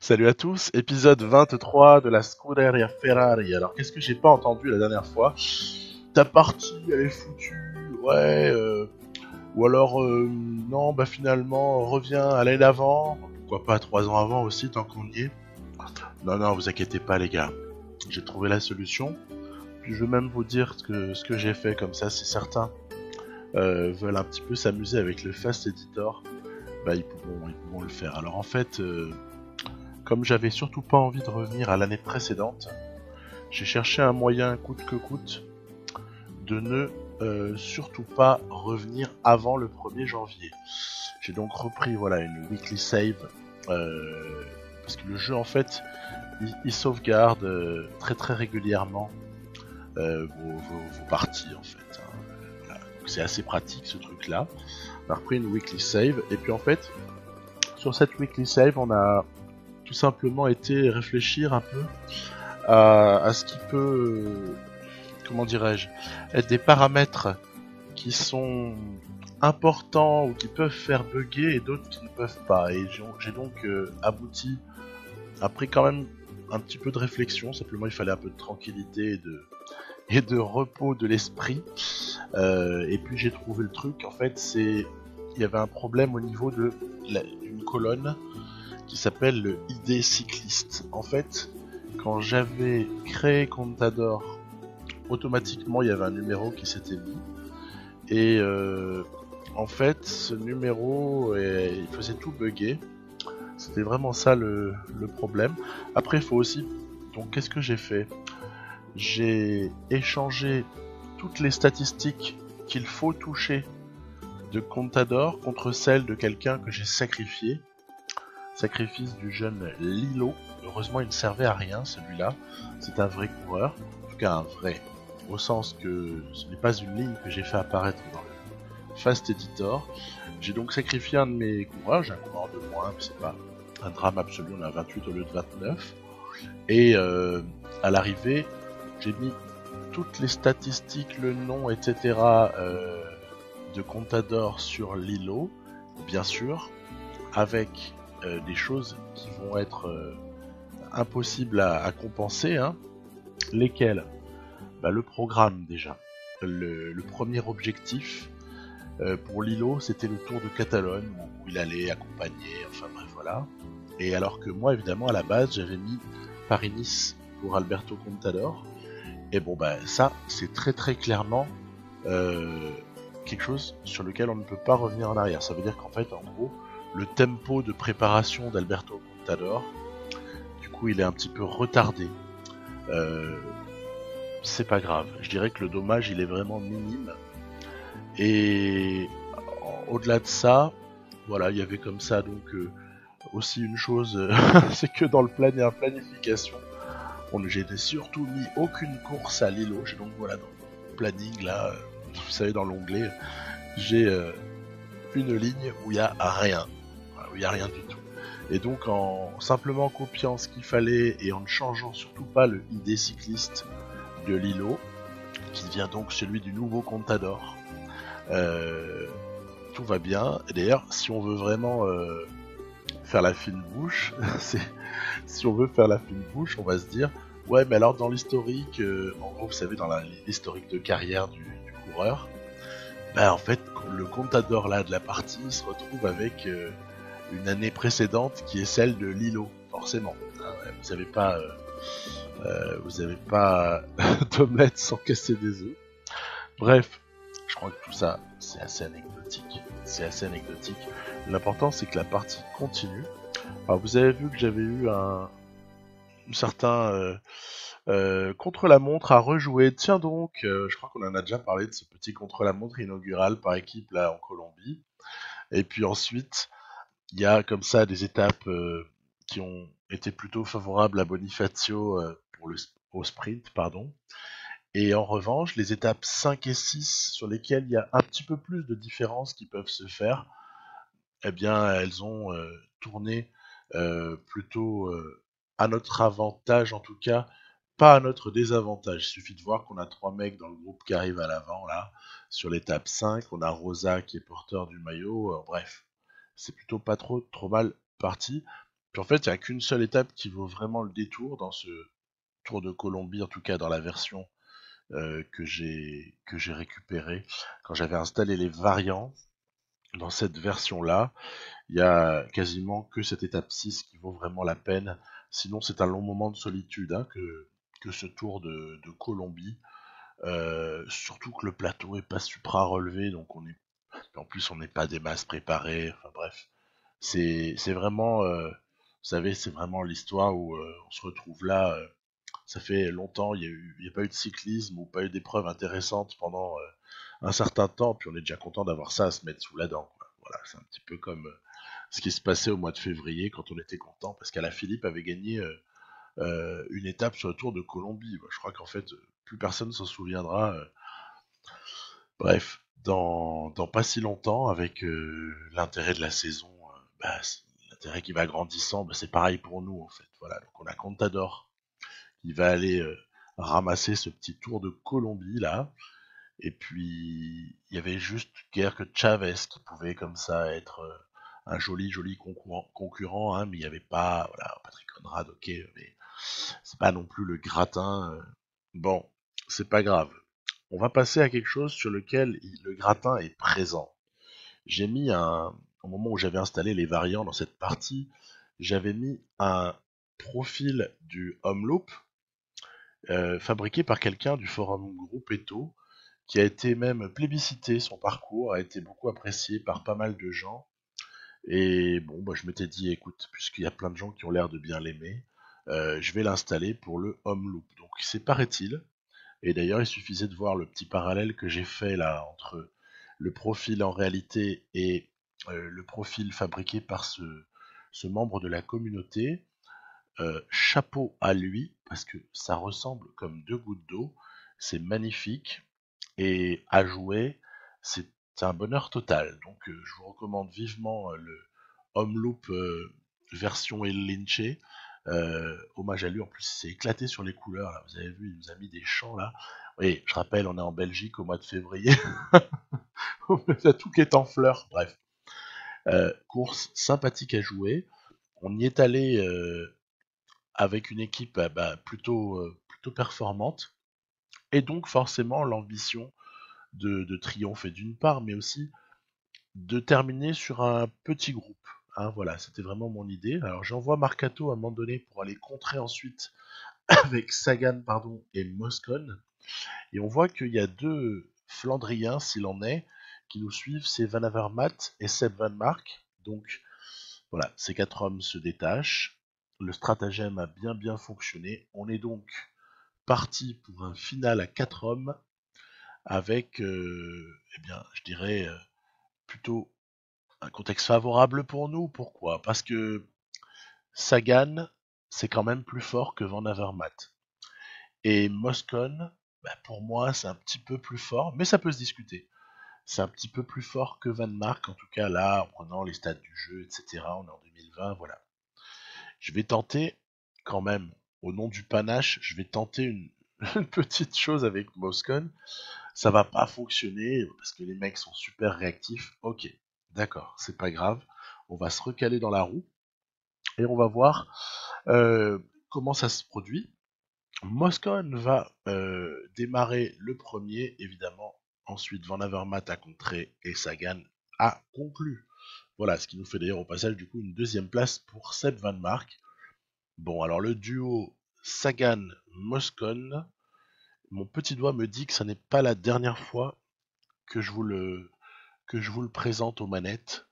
Salut à tous, épisode 23 de la Scuderia Ferrari. Alors qu'est-ce que j'ai pas entendu la dernière fois? Ta partie elle est foutue, ouais, ou alors non, bah finalement reviens à l'année d'avant, pourquoi pas 3 ans avant aussi tant qu'on y est. Non, non, vous inquiétez pas les gars, j'ai trouvé la solution. Puis je vais même vous dire ce que j'ai fait comme ça, si certains veulent un petit peu s'amuser avec le Fast Editor, bah ils pourront le faire. Alors en fait, comme j'avais surtout pas envie de revenir à l'année précédente, j'ai cherché un moyen coûte que coûte de ne surtout pas revenir avant le 1er janvier. J'ai donc repris voilà une weekly save parce que le jeu en fait il sauvegarde très très régulièrement vos parties en fait, hein. Voilà. Donc c'est assez pratique ce truc là. On a repris une weekly save et puis en fait sur cette weekly save on a tout simplement été réfléchir un peu à ce qui peut, comment dirais-je, être des paramètres qui sont importants ou qui peuvent faire bugger et d'autres qui ne peuvent pas. Et j'ai donc abouti, après quand même un petit peu de réflexion, simplement il fallait un peu de tranquillité et de repos de l'esprit. Et puis j'ai trouvé le truc, en fait, il y avait un problème au niveau d'une colonne qui s'appelle le ID cycliste. En fait, quand j'avais créé Contador, automatiquement il y avait un numéro qui s'était mis. Et en fait, ce numéro, il faisait tout bugger. C'était vraiment ça le problème. Après, il faut aussi... Donc, qu'est-ce que j'ai fait? J'ai échangé toutes les statistiques qu'il faut toucher de Contador contre celles de quelqu'un que j'ai sacrifié. Sacrifice du jeune Lilo. Heureusement, il ne servait à rien, celui-là. C'est un vrai coureur. En tout cas, un vrai. Au sens que ce n'est pas une ligne que j'ai fait apparaître dans le Fast Editor. J'ai donc sacrifié un de mes coureurs. J'ai un coureur de moins, mais c'est pas un drame absolu. On a 28 au lieu de 29. Et à l'arrivée, j'ai mis toutes les statistiques, le nom, etc. De Contador sur Lilo, bien sûr, avec des choses qui vont être impossibles à compenser, hein. Lesquelles? Bah, le programme déjà. Le premier objectif pour Lilo, c'était le Tour de Catalogne où il allait accompagner, enfin bref, voilà. Et alors que moi, évidemment, à la base, j'avais mis Paris-Nice pour Alberto Contador. Et bon, bah ça, c'est très très clairement quelque chose sur lequel on ne peut pas revenir en arrière. Ça veut dire qu'en fait, en gros, le tempo de préparation d'Alberto Contador, du coup, il est un petit peu retardé. Euh, c'est pas grave. Je dirais que le dommage, il est vraiment minime. Et au-delà de ça, voilà, il y avait comme ça donc aussi une chose, c'est que dans le planification, j'ai surtout mis aucune course à Lilo. J'ai donc voilà dans le planning là, vous savez dans l'onglet, j'ai une ligne où il y a rien, voilà, où il y a rien du tout. Et donc en simplement copiant ce qu'il fallait et en ne changeant surtout pas le ID cycliste de Lilo, qui devient donc celui du nouveau Contador, euh, tout va bien. Et d'ailleurs, si on veut vraiment faire la fine bouche, si on veut faire la fine bouche, on va se dire ouais, mais alors dans l'historique, en gros, vous savez, dans l'historique de carrière du coureur, bah en fait, le Contador là de la partie se retrouve avec une année précédente qui est celle de Lilo, forcément. Ah ouais, vous avez pas d'omelette sans casser des œufs. Bref, je crois que tout ça, c'est assez anecdotique. C'est assez anecdotique. L'important, c'est que la partie continue. Alors, vous avez vu que j'avais eu un certain contre-la-montre à rejouer. Tiens donc, je crois qu'on en a déjà parlé de ce petit contre-la-montre inaugural par équipe là en Colombie. Et puis ensuite, il y a comme ça des étapes qui ont été plutôt favorables à Bonifacio au sprint, pardon. Et en revanche, les étapes 5 et 6, sur lesquelles il y a un petit peu plus de différences qui peuvent se faire, eh bien, elles ont tourné plutôt à notre avantage, en tout cas, pas à notre désavantage. Il suffit de voir qu'on a 3 mecs dans le groupe qui arrivent à l'avant, là, sur l'étape 5. On a Rosa qui est porteur du maillot. Bref, c'est plutôt pas trop mal parti. Puis en fait, il n'y a qu'une seule étape qui vaut vraiment le détour dans ce Tour de Colombie, en tout cas dans la version que j'ai récupérée quand j'avais installé les variants. Dans cette version-là, il y a quasiment que cette étape 6 qui vaut vraiment la peine. Sinon, c'est un long moment de solitude hein, que ce tour de Colombie. Surtout que le plateau est pas supra relevé, donc en plus on n'est pas des masses préparées. Enfin bref, c'est vraiment, vous savez, c'est vraiment l'histoire où on se retrouve là. Ça fait longtemps, il y a pas eu de cyclisme ou pas eu d'épreuves intéressantes pendant un certain temps, puis on est déjà content d'avoir ça à se mettre sous la dent, quoi. Voilà, c'est un petit peu comme ce qui se passait au mois de février quand on était content parce qu'Alaphilippe avait gagné une étape sur le Tour de Colombie. Je crois qu'en fait, plus personne s'en souviendra. Bref, dans pas si longtemps, avec l'intérêt de la saison, l'intérêt qui va grandissant, c'est pareil pour nous en fait. Voilà, donc on a Contador qui va aller ramasser ce petit Tour de Colombie là. Et puis il y avait juste guère que Chavez qui pouvait comme ça être un joli concurrent, hein, mais il n'y avait pas, voilà, Patrick Conrad, ok, mais c'est pas non plus le gratin. Bon, c'est pas grave. On va passer à quelque chose sur lequel le gratin est présent. J'ai mis au moment où j'avais installé les variants dans cette partie, j'avais mis un profil du Homeloop fabriqué par quelqu'un du forum Groupeto, qui a été même plébiscité, son parcours a été beaucoup apprécié par pas mal de gens. Et bon, je m'étais dit, écoute, puisqu'il y a plein de gens qui ont l'air de bien l'aimer, je vais l'installer pour le Homeloop. Donc c'est paraît-il, et d'ailleurs il suffisait de voir le petit parallèle que j'ai fait là entre le profil en réalité et le profil fabriqué par ce membre de la communauté. Chapeau à lui, parce que ça ressemble comme deux gouttes d'eau, c'est magnifique, et à jouer, c'est un bonheur total. Donc je vous recommande vivement le Homeloop version El Lince. Hommage à lui, en plus il s'est éclaté sur les couleurs, là. Vous avez vu, il nous a mis des champs là. Oui, je rappelle, on est en Belgique au mois de février. Il y a tout qui est en fleurs, bref. Course sympathique à jouer. On y est allé avec une équipe plutôt performante. Et donc forcément l'ambition de triompher d'une part, mais aussi de terminer sur un petit groupe. Hein, voilà, c'était vraiment mon idée. Alors j'envoie Marcato à un moment donné pour aller contrer ensuite avec Sagan et Moscone. Et on voit qu'il y a deux Flandriens, s'il en est, qui nous suivent, c'est Van Avermaet et Seb Van Mark. Donc voilà, ces quatre hommes se détachent. Le stratagème a bien fonctionné. On est donc parti pour un final à quatre hommes avec, je dirais, plutôt un contexte favorable pour nous. Pourquoi? Parce que Sagan, c'est quand même plus fort que Van Avermaet. Et Moscone, pour moi, c'est un petit peu plus fort, mais ça peut se discuter. C'est un petit peu plus fort que Van Mark, en tout cas là, en prenant les stats du jeu, etc. On est en 2020, voilà. Je vais tenter, quand même, au nom du panache, je vais tenter une petite chose avec Moscone. Ça va pas fonctionner parce que les mecs sont super réactifs. Ok, d'accord, c'est pas grave. On va se recaler dans la roue et on va voir comment ça se produit. Moscone va démarrer le premier, évidemment. Ensuite, Van Avermaet a contré et Sagan a conclu. Voilà, ce qui nous fait d'ailleurs au passage du coup une deuxième place pour Seb Van Mark. Bon, alors le duo Sagan-Moscone, mon petit doigt me dit que ça n'est pas la dernière fois que je vous le présente aux manettes,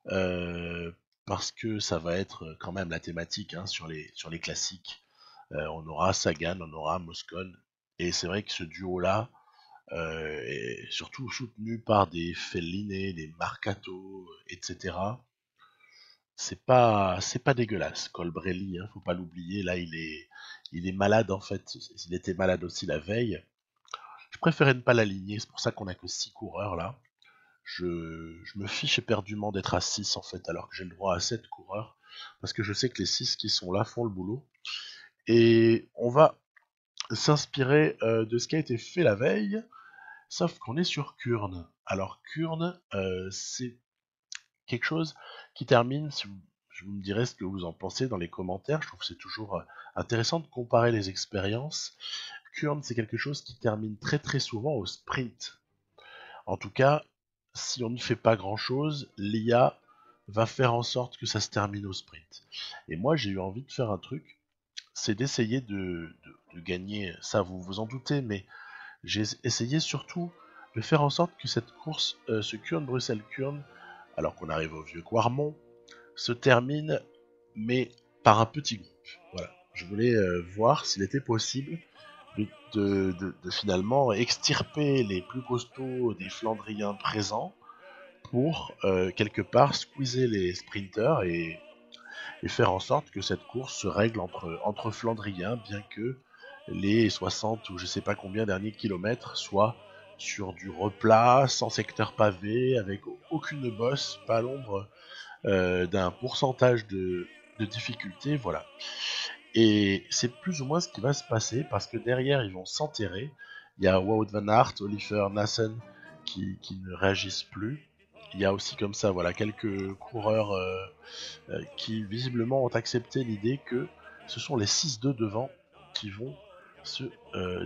euh, parce que ça va être quand même la thématique hein, sur les classiques. On aura Sagan, on aura Moscone, et c'est vrai que ce duo-là est surtout soutenu par des Felline, des Marcato, etc. C'est pas dégueulasse. Colbrelli, hein, faut pas l'oublier, là il est malade en fait. Il était malade aussi la veille. Je préférais ne pas l'aligner, c'est pour ça qu'on a que 6 coureurs là. Je me fiche éperdument d'être à 6 en fait, alors que j'ai le droit à 7 coureurs, parce que je sais que les 6 qui sont là font le boulot. Et on va s'inspirer de ce qui a été fait la veille, sauf qu'on est sur Kurn. Alors Kurn, c'est quelque chose qui termine, vous me direz ce que vous en pensez dans les commentaires. Je trouve que c'est toujours intéressant de comparer les expériences. Kurn, c'est quelque chose qui termine très très souvent au sprint. En tout cas, si on ne fait pas grand chose, l'IA va faire en sorte que ça se termine au sprint. Et moi, j'ai eu envie de faire un truc, c'est d'essayer de gagner, ça vous vous en doutez, mais j'ai essayé surtout de faire en sorte que cette course, ce Kurn-Bruxelles-Kurn, alors qu'on arrive au vieux Quarmont, se termine, mais par un petit groupe. Voilà. Je voulais voir s'il était possible de finalement extirper les plus costauds des Flandriens présents pour quelque part squeezer les sprinters et faire en sorte que cette course se règle entre Flandriens, bien que les 60 ou je sais pas combien derniers kilomètres soient sur du replat, sans secteur pavé, avec aucune bosse, pas l'ombre d'un pourcentage de difficulté, voilà. Et c'est plus ou moins ce qui va se passer, parce que derrière, ils vont s'enterrer. Il y a Wout van Aert, Oliver Nassen qui ne réagissent plus. Il y a aussi comme ça, voilà, quelques coureurs qui visiblement ont accepté l'idée que ce sont les 6-2 devant qui vont se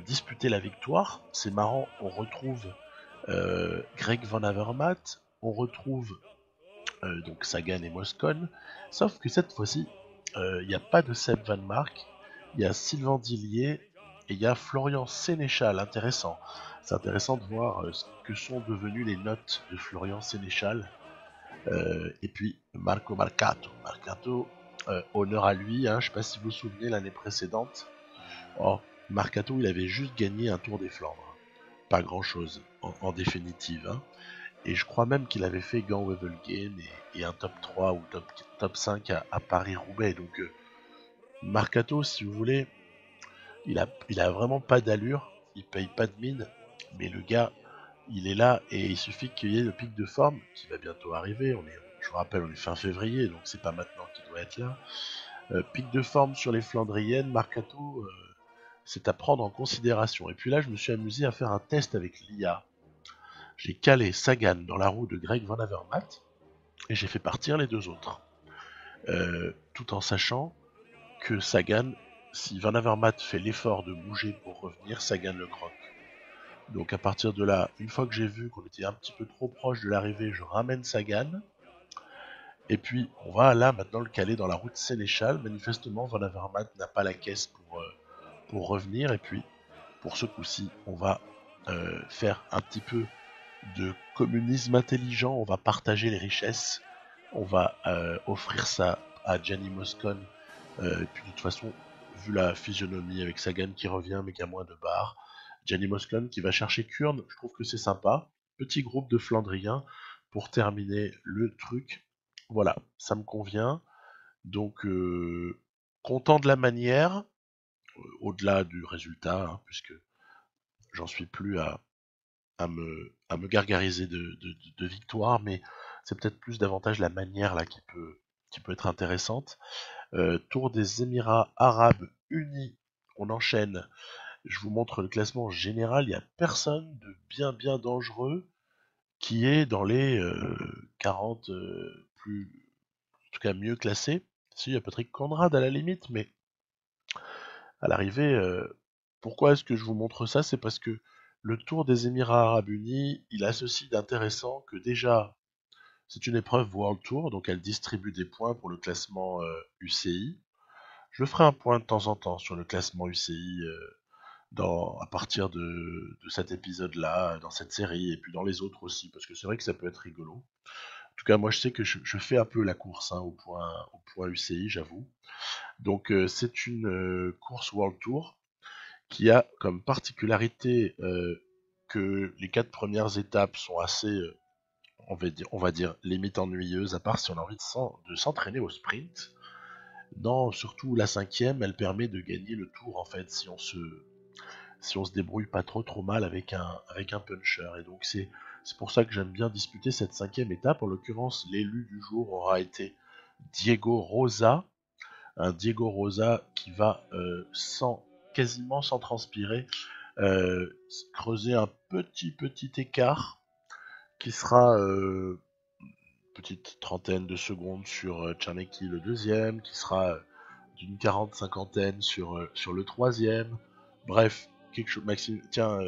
disputer la victoire. C'est marrant, on retrouve Greg Van Avermaet, on retrouve donc Sagan et Moscon, sauf que cette fois-ci, il n'y a pas de Seb Van Mark, il y a Sylvain Dillier et il y a Florian Sénéchal. Intéressant. C'est intéressant de voir ce que sont devenues les notes de Florian Sénéchal. Et puis Marco Marcato. Marcato, honneur à lui, hein, je ne sais pas si vous vous souvenez l'année précédente. Oh, Marcato, il avait juste gagné un Tour des Flandres. Pas grand chose en définitive. Hein. Et je crois même qu'il avait fait Gand-Wevelgem et un top 3 ou top 5 à Paris-Roubaix. Donc Marcato, si vous voulez, il a vraiment pas d'allure, il paye pas de mine, mais le gars, il est là et il suffit qu'il y ait le pic de forme qui va bientôt arriver. Je vous rappelle, on est fin février, donc c'est pas maintenant qu'il doit être là. Pic de forme sur les Flandriennes, Marcato, c'est à prendre en considération. Et puis là, je me suis amusé à faire un test avec l'IA. J'ai calé Sagan dans la roue de Greg Van Avermaet et j'ai fait partir les deux autres. Tout en sachant que Sagan, si Van Avermaet fait l'effort de bouger pour revenir, Sagan le croque. Donc à partir de là, une fois que j'ai vu qu'on était un petit peu trop proche de l'arrivée, je ramène Sagan. Et puis on va là maintenant le caler dans la route Sénéchal. Manifestement, Van Avermaet n'a pas la caisse pour revenir. Et puis pour ce coup-ci, on va faire un petit peu de communisme intelligent. On va partager les richesses. On va offrir ça à Gianni Moscon. Et puis de toute façon, vu la physionomie avec Sagan qui revient mais qui a moins de barres, Gianni Moscon qui va chercher Kurn, je trouve que c'est sympa. Petit groupe de Flandriens pour terminer le truc. Voilà, ça me convient. Donc content de la manière, au-delà du résultat, hein, puisque j'en suis plus à me gargariser de victoire, mais c'est peut-être plus davantage la manière là qui peut être intéressante. Tour des Émirats Arabes Unis, on enchaîne. Je vous montre le classement général. Il n'y a personne de bien dangereux qui est dans les 40 plus, en tout cas mieux classés. Si, il y a Patrick Conrad à la limite, mais à l'arrivée, pourquoi est-ce que je vous montre ça? C'est parce que le Tour des Émirats Arabes Unis, il a ceci d'intéressant que déjà, c'est une épreuve World Tour, donc elle distribue des points pour le classement UCI. Je ferai un point de temps en temps sur le classement UCI à partir de cet épisode-là, dans cette série, et puis dans les autres aussi, parce que c'est vrai que ça peut être rigolo. En tout cas, moi je sais que je fais un peu la course hein, au point UCI, j'avoue. Donc c'est une course World Tour qui a comme particularité que les 4 premières étapes sont assez, on va dire limite ennuyeuses, à part si on a envie de s'entraîner au sprint. Non, surtout la cinquième, elle permet de gagner le tour en fait si on se débrouille pas trop mal avec un puncher. Et donc c'est pour ça que j'aime bien disputer cette cinquième étape. En l'occurrence, l'élu du jour aura été Diego Rosa, un Diego Rosa qui va quasiment sans transpirer creuser un petit écart qui sera petite trentaine de secondes sur Czarnecki le deuxième, qui sera d'une 40-50aine sur le troisième. Bref, quelque chose. Maxime, tiens,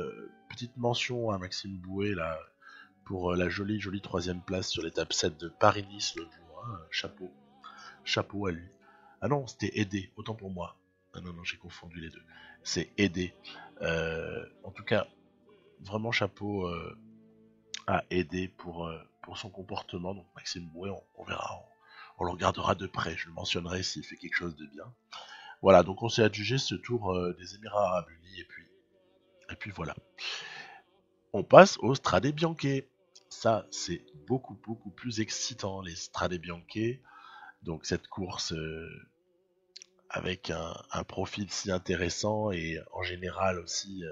petite mention à Maxime Bouet là pour la jolie troisième place sur l'étape 7 de Paris-Nice l'autre jour. Hein. Chapeau à lui. Ah non, c'était Aidé, autant pour moi. Ah non, j'ai confondu les deux. C'est Aidé. En tout cas, vraiment chapeau à Aidé pour son comportement. Donc Maxime Bouet, on verra, on le regardera de près. Je le mentionnerai s'il fait quelque chose de bien. Voilà, donc on s'est adjugé ce tour des Émirats Arabes Unis et puis voilà. On passe au Strade Bianche. Ça, c'est beaucoup plus excitant, les Strade Bianche. Donc cette course avec un profil si intéressant et en général aussi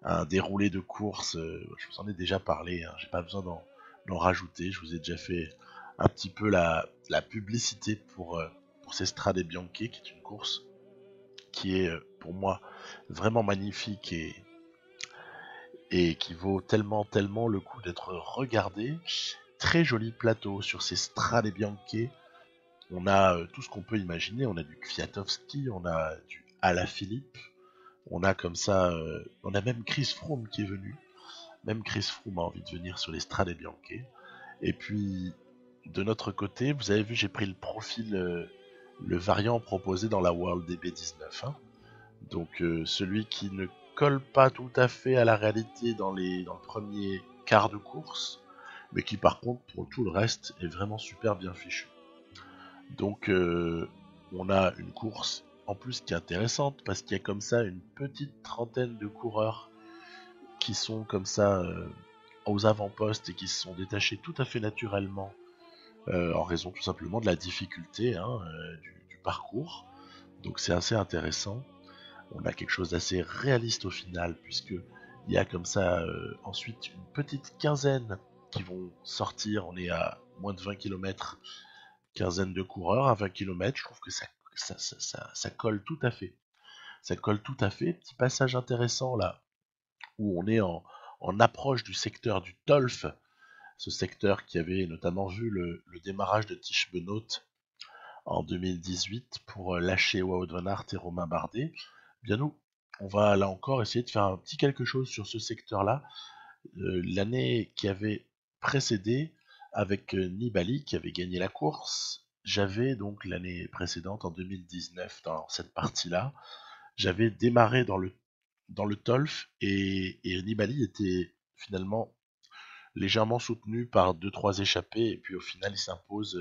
un déroulé de course, je vous en ai déjà parlé, hein, j'ai pas besoin d'en rajouter, je vous ai déjà fait un petit peu la publicité pour ces Strade Bianche, qui est une course qui est pour moi vraiment magnifique et qui vaut tellement le coup d'être regardée. Très joli plateau sur ces Strade Bianche. On a tout ce qu'on peut imaginer. On a du Kwiatkowski, on a du Alaphilippe, on a comme ça, on a même Chris Froome qui est venu. Même Chris Froome a envie de venir sur les Strade Bianche. Et puis, de notre côté, vous avez vu, j'ai pris le profil, le variant proposé dans la World DB19. Hein. Donc, celui qui ne colle pas tout à fait à la réalité dans le premier quart de course, mais qui par contre, pour tout le reste, est vraiment super bien fichu. Donc, on a une course en plus qui est intéressante parce qu'il y a comme ça une petite trentaine de coureurs qui sont comme ça aux avant-postes et qui se sont détachés tout à fait naturellement en raison tout simplement de la difficulté du parcours. Donc c'est assez intéressant. On a quelque chose d'assez réaliste au final puisque il y a comme ça ensuite une petite quinzaine qui vont sortir. On est à moins de 20 km, quinzaine de coureurs à 20 km. Je trouve que ça colle tout à fait. Ça colle tout à fait. Petit passage intéressant là où on est en approche du secteur du Tolf, ce secteur qui avait notamment vu le démarrage de Tish Benoît en 2018 pour lâcher Wout van Aert et Romain Bardet. Bien nous, on va là encore essayer de faire un petit quelque chose sur ce secteur-là. L'année qui avait précédé, avec Nibali qui avait gagné la course, j'avais donc l'année précédente, en 2019, dans cette partie-là, j'avais démarré dans le Tolf et Nibali était finalement légèrement soutenu par 2-3 échappés et puis au final il s'impose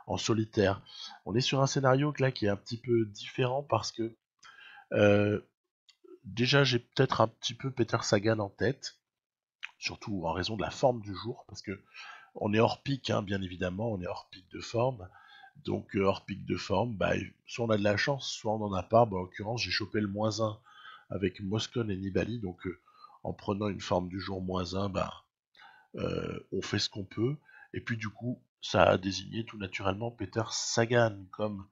en solitaire. On est sur un scénario là qui est un petit peu différent parce que euh, déjà j'ai peut-être un petit peu Peter Sagan en tête, surtout en raison de la forme du jour, parce que on est hors pic, hein, bien évidemment, on est hors pic de forme. Donc hors pic de forme, bah, soit on a de la chance, soit on n'en a pas. Bah, en l'occurrence, j'ai chopé le -1 avec Moscon et Nibali, donc en prenant une forme du jour -1, bah, on fait ce qu'on peut. Et puis du coup, ça a désigné tout naturellement Peter Sagan comme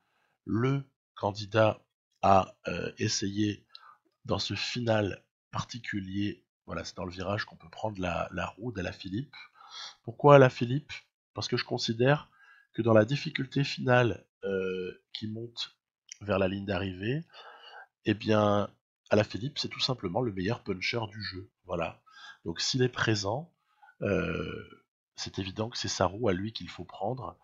le candidat à essayer dans ce final particulier. Voilà, c'est dans le virage qu'on peut prendre la roue d'Alaphilippe. Pourquoi Alaphilippe? Parce que je considère que dans la difficulté finale qui monte vers la ligne d'arrivée, eh bien, Alaphilippe, c'est tout simplement le meilleur puncher du jeu. Voilà. Donc s'il est présent, c'est évident que c'est sa roue à lui qu'il faut prendre,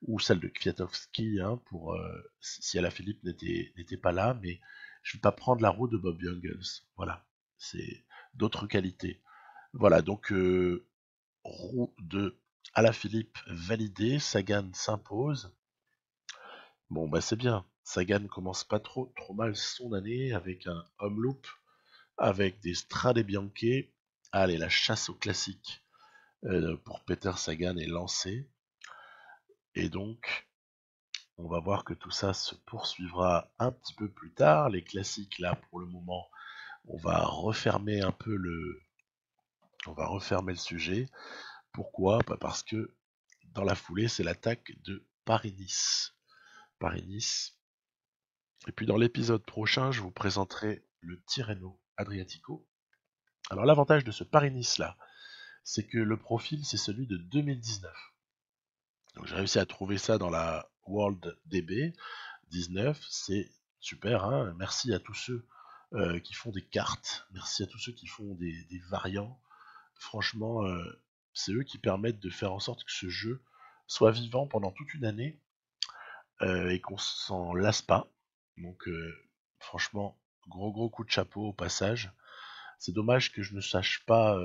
ou celle de Kwiatkowski, hein, pour si Alaphilippe n'était pas là, mais je ne vais pas prendre la roue de Bob Jungels. Voilà. C'est d'autres qualités. Voilà, donc roue de Alaphilippe validée, Sagan s'impose. Bon, bah c'est bien. Sagan commence pas trop mal son année avec un home loop, avec des Strade Bianche. Allez, la chasse au classique pour Peter Sagan est lancée. Et donc, on va voir que tout ça se poursuivra un petit peu plus tard. Les classiques, là, pour le moment, on va refermer un peu on va refermer le sujet. Pourquoi? Bah parce que dans la foulée, c'est l'attaque de Paris-Nice. Paris-Nice. Et puis dans l'épisode prochain, je vous présenterai le Tirreno Adriatico. Alors l'avantage de ce Paris-Nice là, c'est que le profil c'est celui de 2019. Donc j'ai réussi à trouver ça dans la World DB 19, c'est super, hein. Merci à tous ceux qui font des cartes, merci à tous ceux qui font des variants. Franchement, c'est eux qui permettent de faire en sorte que ce jeu soit vivant pendant toute une année et qu'on s'en lasse pas. Donc franchement, gros coup de chapeau au passage. C'est dommage que je ne sache pas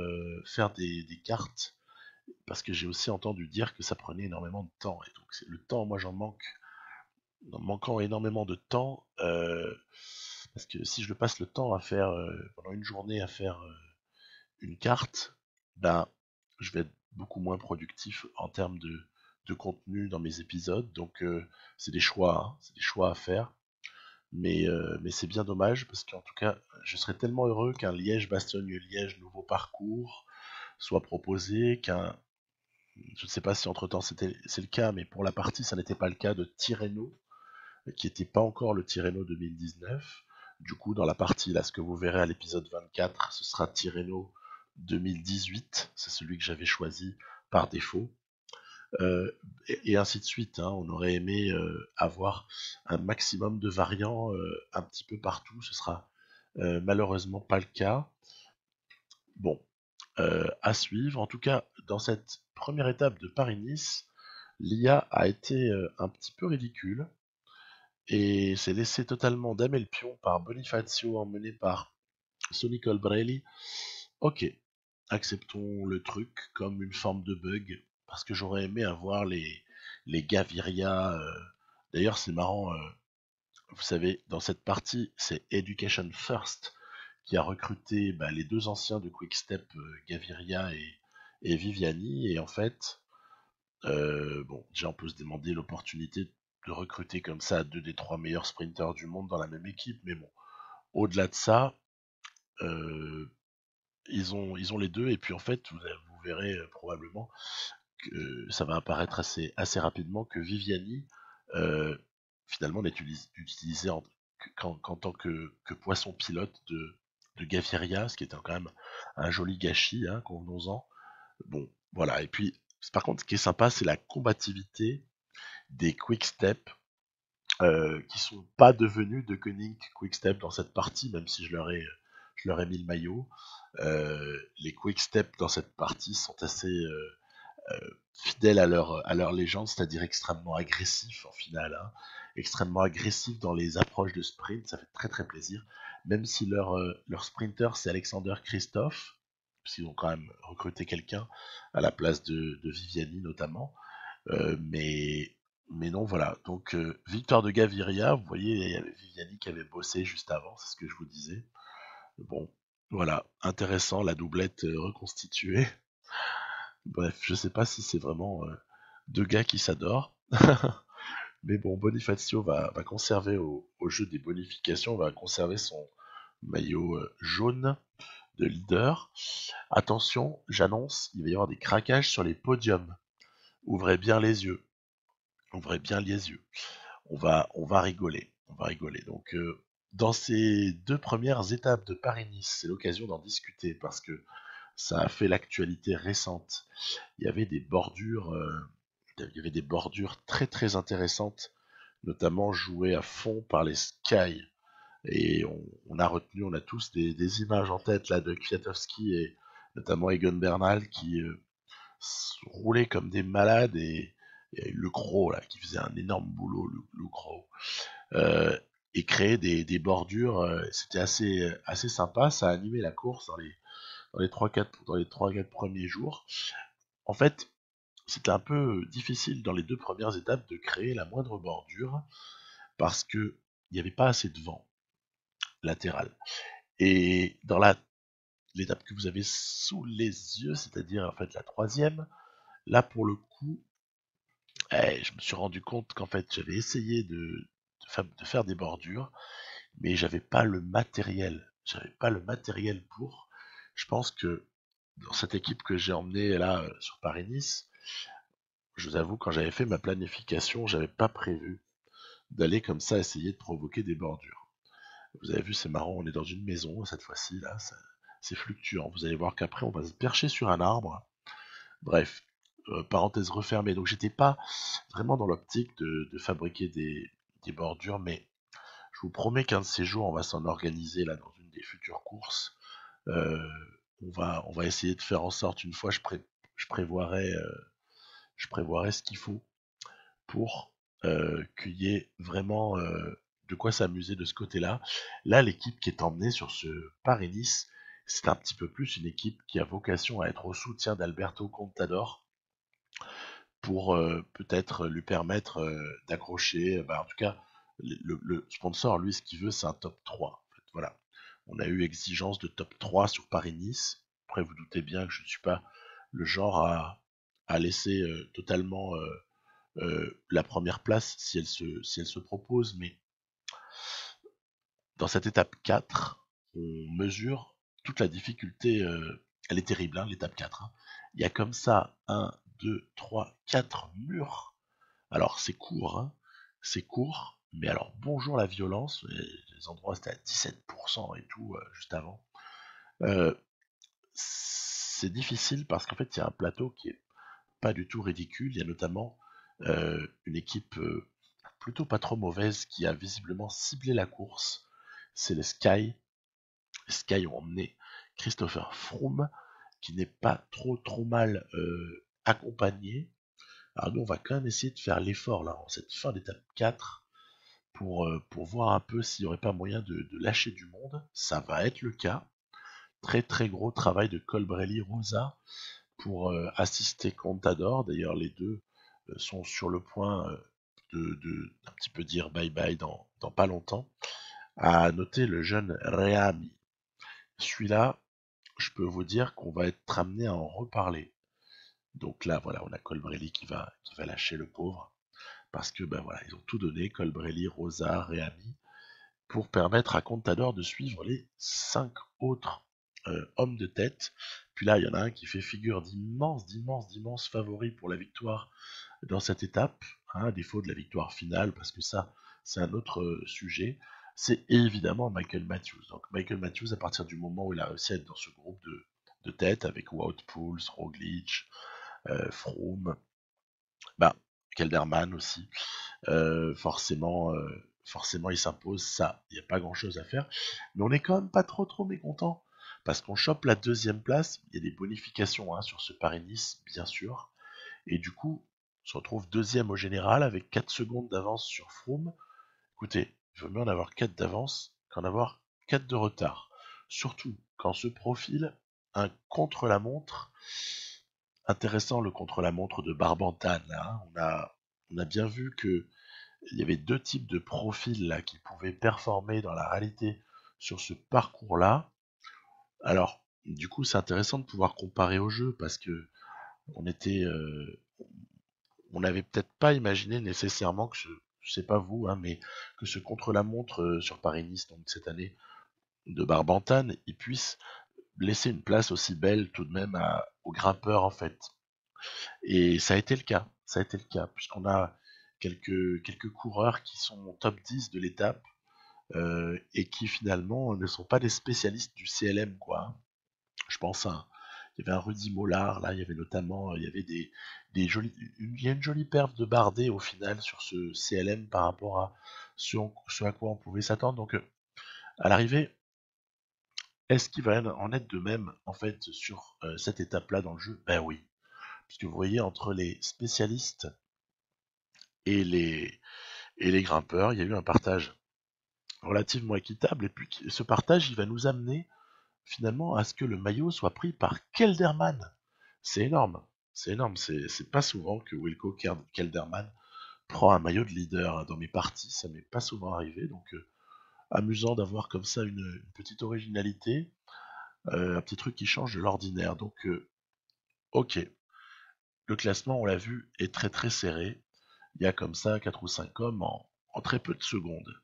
faire des cartes, parce que j'ai aussi entendu dire que ça prenait énormément de temps. Et donc le temps, moi j'en manque. En manquant énormément de temps, parce que si je le passe le temps à faire, pendant une journée à faire une carte, ben je vais être beaucoup moins productif en termes de contenu dans mes épisodes. Donc c'est des choix, hein, c'est des choix à faire. Mais c'est bien dommage parce qu'en tout cas, je serais tellement heureux qu'un Liège-Bastogne-Liège nouveau parcours soit proposé, je ne sais pas si entre-temps c'est le cas, mais pour la partie, ça n'était pas le cas de Tirreno, qui n'était pas encore le Tirreno 2019. Du coup, dans la partie, là, ce que vous verrez à l'épisode 24, ce sera Tirreno 2018. C'est celui que j'avais choisi par défaut. Et ainsi de suite, hein. On aurait aimé avoir un maximum de variants un petit peu partout. Ce sera malheureusement pas le cas. Bon, à suivre. En tout cas, dans cette première étape de Paris-Nice, l'IA a été un petit peu ridicule et s'est laissé totalement damer le pion par Bonifacio emmené par Sonny Colbrelli. Ok, acceptons le truc comme une forme de bug, parce que j'aurais aimé avoir les Gaviria. D'ailleurs, c'est marrant, vous savez, dans cette partie, c'est Education First qui a recruté les deux anciens de Quickstep, Gaviria et Viviani, et en fait, bon, déjà on peut se demander l'opportunité de recruter comme ça deux des trois meilleurs sprinteurs du monde dans la même équipe, mais bon, au-delà de ça, euh, ils ont les deux, et puis en fait, vous verrez probablement que ça va apparaître assez rapidement que Viviani, euh, finalement, n'est utilisé qu'en tant que poisson pilote de Gaviria, ce qui est quand même un joli gâchis, hein, convenons-en. Bon, voilà. Et puis, par contre, ce qui est sympa, c'est la combativité des Quick-Step qui sont pas devenus de Koenig Quick-Step dans cette partie, même si je leur ai mis le maillot. Les Quick-Step dans cette partie sont assez fidèles à leur légende, c'est-à-dire extrêmement agressifs en finale, hein. Extrêmement agressifs dans les approches de sprint, ça fait très très plaisir. Même si leur sprinter c'est Alexander Christophe, puisqu'ils ont quand même recruté quelqu'un à la place de Viviani notamment. Mais non, voilà. Donc, victoire de Gaviria. Vous voyez, il y avait Viviani qui avait bossé juste avant, c'est ce que je vous disais. Bon, voilà. Intéressant, la doublette reconstituée. Bref, je sais pas si c'est vraiment deux gars qui s'adorent. Mais bon, Bonifacio va conserver au jeu des bonifications, va conserver son maillot jaune de leader. Attention, j'annonce, il va y avoir des craquages sur les podiums. Ouvrez bien les yeux. Ouvrez bien les yeux. On va rigoler. On va rigoler. Donc, dans ces deux premières étapes de Paris-Nice, c'est l'occasion d'en discuter parce que ça a fait l'actualité récente. Il y avait des bordures, très très intéressantes, notamment jouées à fond par les Sky. Et on a tous des images en tête là de Kwiatkowski et notamment Egan Bernal qui roulaient comme des malades et le Gros là qui faisait un énorme boulot, le Gros. Euh, et créer des bordures, c'était assez sympa, ça a animé la course dans les 3-4 premiers jours. En fait, c'était un peu difficile dans les deux premières étapes de créer la moindre bordure parce que il n'y avait pas assez de vent latéral. Et dans l'étape que vous avez sous les yeux, c'est-à-dire en fait la troisième, là pour le coup, je me suis rendu compte qu'en fait j'avais essayé de faire des bordures, mais j'avais pas le matériel. J'avais pas le matériel pour. Je pense que dans cette équipe que j'ai emmenée là sur Paris-Nice, je vous avoue, quand j'avais fait ma planification, j'avais pas prévu d'aller comme ça essayer de provoquer des bordures. Vous avez vu, c'est marrant, on est dans une maison cette fois-ci, là, c'est fluctuant. Vous allez voir qu'après, on va se percher sur un arbre. Bref, parenthèse refermée. Donc j'étais pas vraiment dans l'optique de fabriquer des bordures, mais je vous promets qu'un de ces jours, on va s'en organiser là dans une des futures courses. Euh, on va essayer de faire en sorte, une fois, je prévoirai, je prévoirai ce qu'il faut pour qu'il y ait vraiment de quoi s'amuser de ce côté-là. Là, l'équipe qui est emmenée sur ce Paris-Nice, c'est un petit peu plus une équipe qui a vocation à être au soutien d'Alberto Contador pour peut-être lui permettre d'accrocher. Bah, en tout cas, le sponsor, lui, ce qu'il veut, c'est un top 3. En fait. Voilà. On a eu exigence de top 3 sur Paris-Nice. Après, vous doutez bien que je ne suis pas le genre à laisser totalement la première place si elle se propose, mais dans cette étape 4, on mesure toute la difficulté. Elle est terrible, hein, l'étape 4. Hein. Il y a comme ça 1, 2, 3, 4 murs. Alors c'est court, hein, c'est court, mais alors bonjour la violence. Les endroits c'était à 17% et tout juste avant. Euh, c'est difficile parce qu'en fait il y a un plateau qui est pas du tout ridicule. Il y a notamment une équipe plutôt pas trop mauvaise qui a visiblement ciblé la course. C'est les Sky. Les Sky ont emmené Christopher Froome, qui n'est pas trop mal accompagné. Alors nous, on va quand même essayer de faire l'effort là en cette fin d'étape 4 pour voir un peu s'il n'y aurait pas moyen de lâcher du monde. Ça va être le cas. Très gros travail de Colbrelli Rosa pour assister Contador. D'ailleurs, les deux sont sur le point d'un petit peu dire bye bye dans pas longtemps. À noter le jeune Reami. Celui-là, je peux vous dire qu'on va être amené à en reparler. Donc là, voilà, on a Colbrelli qui va lâcher le pauvre. Parce que, ben voilà, ils ont tout donné, Colbrelli, Rosa, Reami, pour permettre à Contador de suivre les 5 autres hommes de tête. Puis là, il y en a un qui fait figure d'immense favori pour la victoire dans cette étape, hein, à défaut de la victoire finale, parce que ça, c'est un autre sujet. C'est évidemment Michael Matthews. Donc Michael Matthews, à partir du moment où il a réussi à être dans ce groupe de tête avec Wout Poels, Roglic, Froome, bah, Kelderman aussi, forcément il s'impose. Ça, il n'y a pas grand chose à faire, mais on est quand même pas trop mécontent parce qu'on chope la deuxième place. Il y a des bonifications hein, sur ce Paris-Nice, bien sûr, et du coup, on se retrouve deuxième au général avec 4 secondes d'avance sur Froome. Écoutez, il vaut mieux en avoir 4 d'avance qu'en avoir 4 de retard, surtout quand se profile un contre-la-montre intéressant, le contre-la-montre de Barbantane. Là, hein. On a bien vu que il y avait deux types de profils là qui pouvaient performer dans la réalité sur ce parcours-là. Alors, du coup, c'est intéressant de pouvoir comparer au jeu parce que on était, on n'avait peut-être pas imaginé nécessairement que je sais pas vous, hein, mais que ce contre-la-montre sur Paris-Nice donc cette année de Barbantane, il puisse laisser une place aussi belle tout de même aux grimpeurs en fait. Et ça a été le cas, puisqu'on a quelques coureurs qui sont top 10 de l'étape et qui finalement ne sont pas des spécialistes du CLM, quoi. Je pense il y avait un Rudy Mollard, là, il y avait notamment, il y avait des jolies, il y a une jolie perf de Bardet au final sur ce CLM par rapport à ce à quoi on pouvait s'attendre. Donc, à l'arrivée, est-ce qu'il va en être de même, en fait, sur cette étape-là dans le jeu? Ben oui. Puisque vous voyez, entre les spécialistes et les grimpeurs, il y a eu un partage relativement équitable. Et puis ce partage, il va nous amener finalement à ce que le maillot soit pris par Kelderman. C'est énorme. C'est énorme. C'est pas souvent que Wilco Kelderman prend un maillot de leader hein. Dans mes parties. Ça m'est pas souvent arrivé. Donc amusant d'avoir comme ça une petite originalité. Un petit truc qui change de l'ordinaire. Donc ok. Le classement, on l'a vu, est très serré. Il y a comme ça 4 ou 5 hommes en très peu de secondes.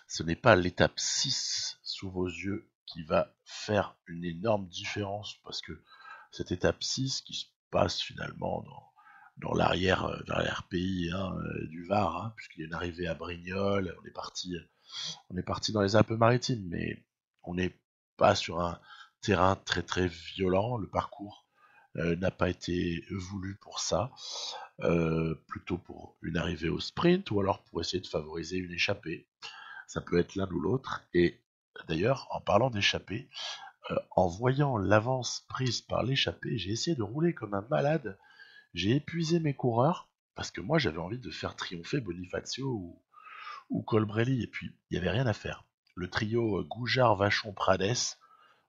Ce n'est pas l'étape 6 sous vos yeux qui va faire une énorme différence parce que cette étape 6 qui se passe finalement dans l'arrière-pays hein, du Var, hein, puisqu'il y a une arrivée à Brignoles, on est parti dans les Alpes-Maritimes, mais on n'est pas sur un terrain très violent. Le parcours n'a pas été voulu pour ça, plutôt pour une arrivée au sprint ou alors pour essayer de favoriser une échappée. Ça peut être l'un ou l'autre. Et d'ailleurs, en parlant d'échappée, en voyant l'avance prise par l'échappée, j'ai essayé de rouler comme un malade. J'ai épuisé mes coureurs parce que moi j'avais envie de faire triompher Bonifacio ou Colbrelli et puis il n'y avait rien à faire. Le trio Goujard, Vachon, Prades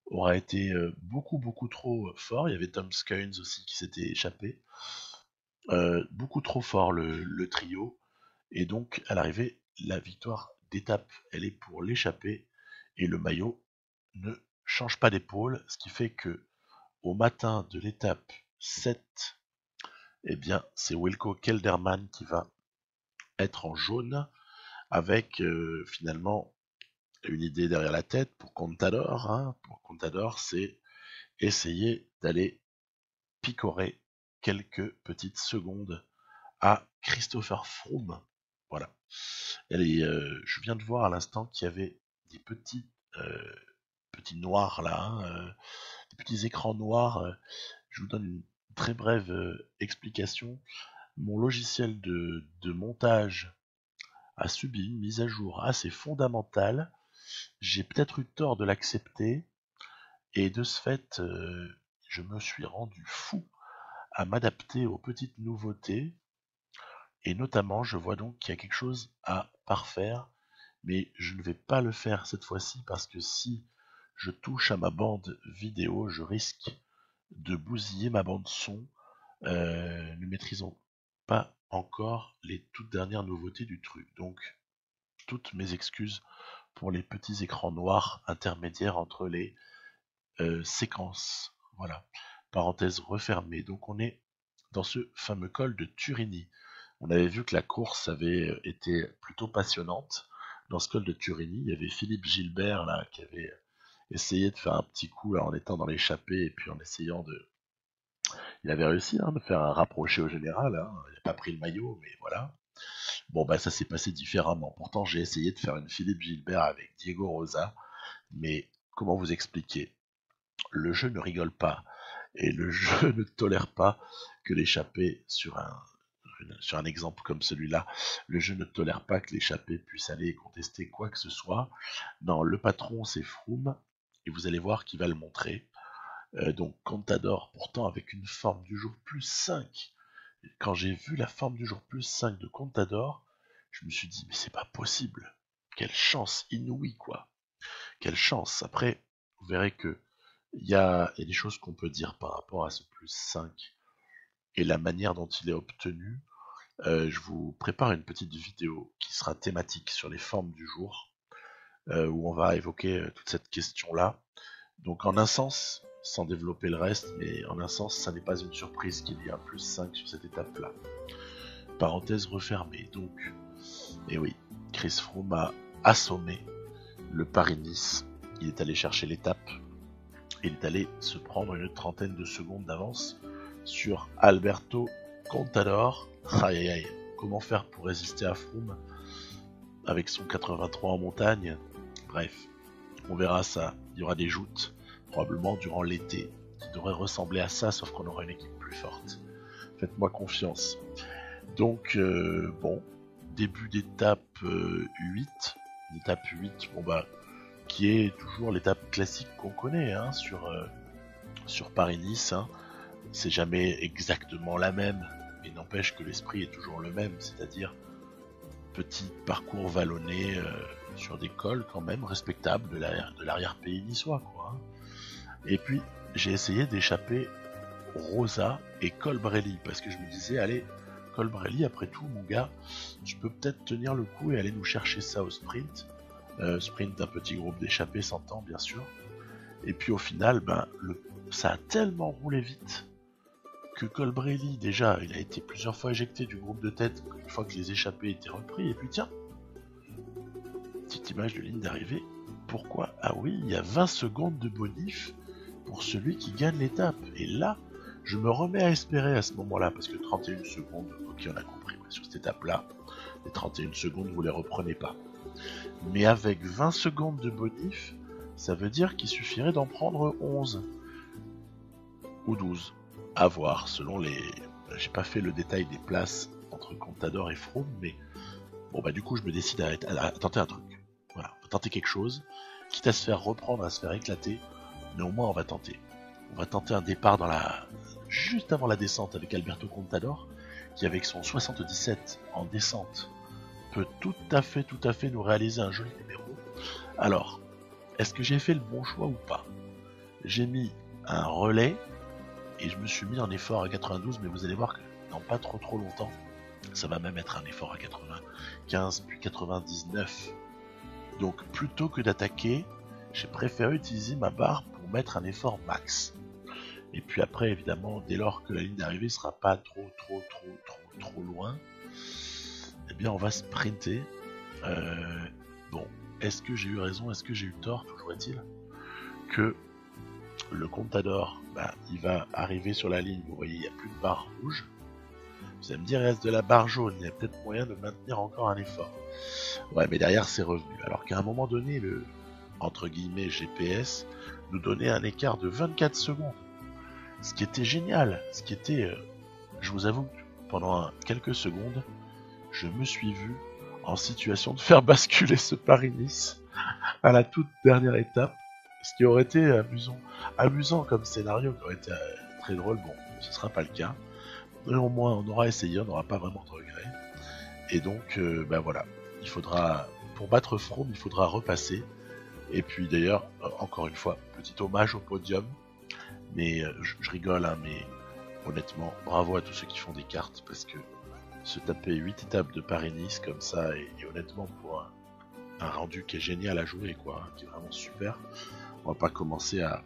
aura été beaucoup trop fort. Il y avait Tom Skynes aussi qui s'était échappé. Beaucoup trop fort le trio. Et donc à l'arrivée, la victoire d'étape, elle est pour l'échappée et le maillot ne change pas d'épaule, ce qui fait que au matin de l'étape 7, eh bien c'est Wilco Kelderman qui va être en jaune avec finalement une idée derrière la tête pour Contador. Hein. Pour Contador, c'est essayer d'aller picorer quelques petites secondes à Christopher Froome. Voilà. Et je viens de voir à l'instant qu'il y avait des petits noirs là, hein, des petits écrans noirs. Je vous donne une très brève explication. Mon logiciel de montage a subi une mise à jour assez fondamentale. J'ai peut-être eu tort de l'accepter, et de ce fait, je me suis rendu fou à m'adapter aux petites nouveautés, et notamment, je vois donc qu'il y a quelque chose à parfaire, mais je ne vais pas le faire cette fois-ci parce que si je touche à ma bande vidéo, je risque de bousiller ma bande son. Ne maîtrisons pas encore les toutes dernières nouveautés du truc, donc toutes mes excuses pour les petits écrans noirs intermédiaires entre les séquences. Voilà. Parenthèse refermée. Donc on est dans ce fameux col de Turini. On avait vu que la course avait été plutôt passionnante. Dans ce col de Turini, il y avait Philippe Gilbert là qui avait essayé de faire un petit coup là, en étant dans l'échappée et puis en essayant de. Il avait réussi de faire un rapproché au général. Hein. Il n'a pas pris le maillot, mais voilà. Bon bah ça s'est passé différemment. Pourtant j'ai essayé de faire une Philippe Gilbert avec Diego Rosa, mais comment vous expliquer? Le jeu ne rigole pas et le jeu ne tolère pas que l'échappée sur un exemple comme celui-là, le jeu ne tolère pas que l'échappée puisse aller contester quoi que ce soit. Non, le patron c'est Froome et vous allez voir qu'il va le montrer. Donc Contador, pourtant avec une forme du jour plus 5. Quand j'ai vu la forme du jour plus 5 de Contador, je me suis dit mais c'est pas possible. Quelle chance inouïe quoi. Quelle chance. Après, vous verrez que il y a des choses qu'on peut dire par rapport à ce plus 5 et la manière dont il est obtenu. Je vous prépare une petite vidéo qui sera thématique sur les formes du jour, où on va évoquer toute cette question-là. Donc en un sens, sans développer le reste, mais en un sens, ça n'est pas une surprise qu'il y ait un plus 5 sur cette étape-là. Parenthèse refermée, donc. Et oui, Chris Froome a assommé le Paris-Nice. Il est allé chercher l'étape. Il est allé se prendre une trentaine de secondes d'avance sur Alberto Contador. Aïe aïe aïe, comment faire pour résister à Froome avec son 83 en montagne? Bref, on verra ça. Il y aura des joutes, probablement durant l'été, qui devraient ressembler à ça, sauf qu'on aura une équipe plus forte. Faites-moi confiance. Donc, bon, début d'étape 8. L'étape 8, bon bah, qui est toujours l'étape classique qu'on connaît hein, sur Paris-Nice. Hein. C'est jamais exactement la même, mais n'empêche que l'esprit est toujours le même, c'est-à-dire petit parcours vallonné sur des cols quand même respectables de l'arrière-pays niçois. Quoi, hein. Et puis j'ai essayé d'échapper Rosa et Colbrelli, parce que je me disais, allez, Colbrelli, après tout, mon gars, tu peux peut-être tenir le coup et aller nous chercher ça au sprint. Sprint d'un petit groupe d'échappés s'entend, bien sûr. Et puis au final, ben, ça a tellement roulé vite que Colbrelli, déjà, il a été plusieurs fois éjecté du groupe de tête une fois que les échappés étaient repris. Et puis tiens, petite image de ligne d'arrivée. Pourquoi? Ah oui, il y a 20 secondes de bonif pour celui qui gagne l'étape. Et là, je me remets à espérer à ce moment-là, parce que 31 secondes, ok, on a compris, sur cette étape-là, les 31 secondes, vous les reprenez pas. Mais avec 20 secondes de bonif, ça veut dire qu'il suffirait d'en prendre 11. Ou 12. À voir, selon les... J'ai pas fait le détail des places entre Contador et Froome, mais bon bah du coup je me décide à tenter un truc. Voilà, on va tenter quelque chose, quitte à se faire reprendre, à se faire éclater, mais au moins on va tenter. On va tenter un départ juste avant la descente avec Alberto Contador, qui avec son 77 en descente peut tout à fait nous réaliser un joli numéro. Alors, est-ce que j'ai fait le bon choix ou pas? J'ai mis un relais et je me suis mis en effort à 92, mais vous allez voir que dans pas trop longtemps, ça va même être un effort à 95 puis 99. Donc plutôt que d'attaquer, j'ai préféré utiliser ma barre pour mettre un effort max. Et puis après, évidemment, dès lors que la ligne d'arrivée sera pas trop loin, eh bien on va sprinter. Bon, est-ce que j'ai eu raison, est-ce que j'ai eu tort? Toujours est-il que le Contador, il va arriver sur la ligne, vous voyez, il n'y a plus de barre rouge. Vous allez me dire, il reste de la barre jaune, il y a peut-être moyen de maintenir encore un effort. Ouais, mais derrière, c'est revenu. Alors qu'à un moment donné, le, entre guillemets, GPS nous donnait un écart de 24 secondes. Ce qui était génial, ce qui était... je vous avoue, pendant quelques secondes, je me suis vu en situation de faire basculer ce Paris-Nice à la toute dernière étape. Ce qui aurait été amusant comme scénario, qui aurait été très drôle. Bon, ce sera pas le cas. Néanmoins, on aura essayé, on n'aura pas vraiment de regrets. Et donc, voilà. Il faudra, pour battre Froome, il faudra repasser. Et puis d'ailleurs, encore une fois, petit hommage au podium. Mais je rigole, hein, mais honnêtement, bravo à tous ceux qui font des cartes, parce que se taper 8 étapes de Paris-Nice comme ça, et honnêtement, pour un rendu qui est génial à jouer, quoi, qui est vraiment super, on va pas commencer à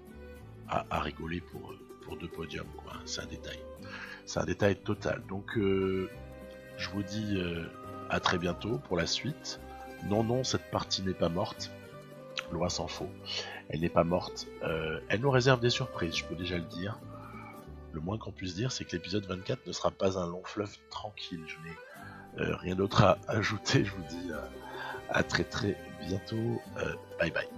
rigoler pour 2 podiums, quoi. C'est un détail. C'est un détail total. Donc, je vous dis à très bientôt pour la suite. Non, cette partie n'est pas morte. Loin s'en faut. Elle n'est pas morte. Elle nous réserve des surprises, je peux déjà le dire. Le moins qu'on puisse dire, c'est que l'épisode 24 ne sera pas un long fleuve tranquille. Je n'ai rien d'autre à ajouter. Je vous dis à très bientôt. Bye bye.